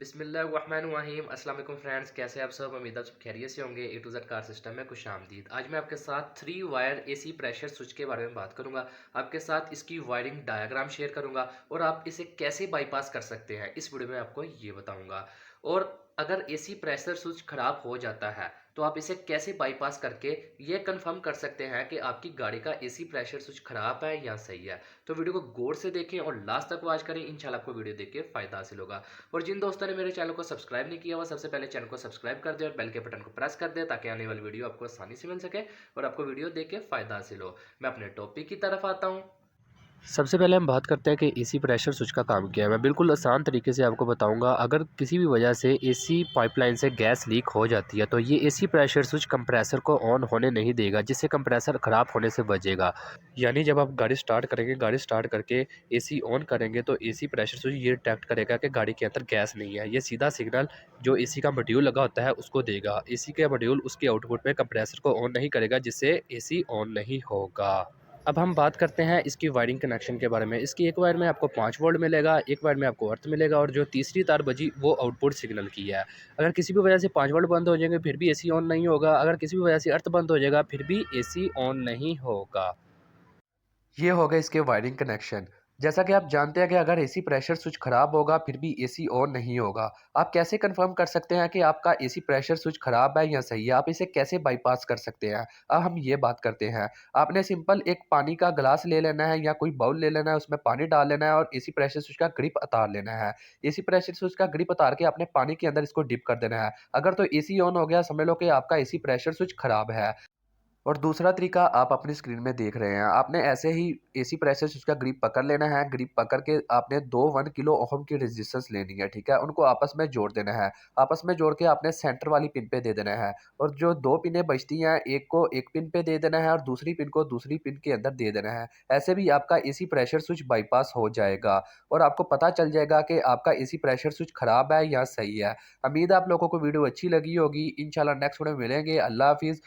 बिस्मिल्लाहिर्रहमानिर्रहीम। अस्सलाम वालेकुम फ्रेंड्स, कैसे आप सब? उम्मीद है आप सब खैरियत से होंगे। ए टू जेड कार सिस्टम में खुशामदीद। आज मैं आपके साथ 3 वायर एसी प्रेशर स्विच के बारे में बात करूंगा। आपके साथ इसकी वायरिंग डायग्राम शेयर करूंगा और आप इसे कैसे बाईपास कर सकते हैं इस वीडियो में आपको ये बताऊंगा। और अगर एसी प्रेशर स्विच खराब हो जाता है तो आप इसे कैसे बाईपास करके ये कंफर्म कर सकते हैं कि आपकी गाड़ी का एसी प्रेशर स्विच खराब है या सही है। तो वीडियो को गौर से देखें और लास्ट तक वॉच करें। इंशाल्लाह आपको वीडियो देख के फायदा हासिल होगा। और जिन दोस्तों ने मेरे चैनल को सब्सक्राइब नहीं किया हुआ, सबसे पहले चैनल को सब्सक्राइब कर दे और बेल के बटन को प्रेस कर दे ताकि आने वाली वीडियो आपको आसानी से मिल सके और आपको वीडियो देख के फायदा हासिल हो। मैं अपने टॉपिक की तरफ आता हूँ। सबसे पहले हम बात करते हैं कि एसी प्रेशर स्विच का काम क्या है। मैं बिल्कुल आसान तरीके से आपको बताऊंगा। अगर किसी भी वजह से एसी पाइपलाइन से गैस लीक हो जाती है तो ये एसी प्रेशर स्विच कंप्रेसर को ऑन होने नहीं देगा, जिससे कंप्रेसर ख़राब होने से बचेगा। यानी जब आप गाड़ी स्टार्ट करेंगे, गाड़ी स्टार्ट करके एसी ऑन करेंगे तो एसी प्रेशर स्विच ये डिटेक्ट करेगा कि गाड़ी के अंदर गैस नहीं है। ये सीधा सिग्नल जो एसी का मॉड्यूल लगा होता है उसको देगा। एसी का मॉड्यूल उसके आउटपुट में कंप्रेसर को ऑन नहीं करेगा, जिससे एसी ऑन नहीं होगा। अब हम बात करते हैं इसकी वायरिंग कनेक्शन के बारे में। इसकी एक वायर में आपको 5 वोल्ट मिलेगा, एक वायर में आपको अर्थ मिलेगा और जो तीसरी तार बची वो आउटपुट सिग्नल की है। अगर किसी भी वजह से 5 वोल्ट बंद हो जाएंगे फिर भी एसी ऑन नहीं होगा। अगर किसी भी वजह से अर्थ बंद हो जाएगा फिर भी एसी ऑन नहीं होगा। ये हो गए इसके वायरिंग कनेक्शन। जैसा कि आप जानते हैं कि अगर एसी प्रेशर स्विच खराब होगा फिर भी एसी ऑन नहीं होगा। आप कैसे कंफर्म कर सकते हैं कि आपका एसी प्रेशर स्विच खराब है या सही है? आप इसे कैसे बाईपास कर सकते हैं? अब हम ये बात करते हैं। आपने सिंपल एक पानी का ग्लास ले लेना है या कोई बाउल ले लेना है, उसमें पानी डाल लेना है और एसी प्रेशर स्विच का ग्रिप उतार लेना है। एसी प्रेशर स्विच का ग्रिप उतार के आपने पानी के अंदर इसको डिप कर देना है। अगर तो एसी ऑन हो गया, समझ लो कि आपका एसी प्रेशर स्विच खराब है। और दूसरा तरीका आप अपनी स्क्रीन में देख रहे हैं। आपने ऐसे ही एसी प्रेशर स्विच का ग्रिप पकड़ लेना है। ग्रिप पकड़ के आपने 2 1 किलो ओहम की रेजिस्टेंस लेनी है, ठीक है? उनको आपस में जोड़ देना है। आपस में जोड़ के आपने सेंटर वाली पिन पे दे देना है और जो 2 पिनें बचती हैं, एक को एक पिन पे दे देना है और दूसरी पिन को दूसरी पिन के अंदर दे देना है। ऐसे भी आपका एसी प्रेशर स्विच बाईपास हो जाएगा और आपको पता चल जाएगा कि आपका एसी प्रेशर स्विच खराब है या सही है। उम्मीद है आप लोगों को वीडियो अच्छी लगी होगी। इंशाल्लाह नेक्स्ट वीडियो में मिलेंगे। अल्लाह हाफ़िज़।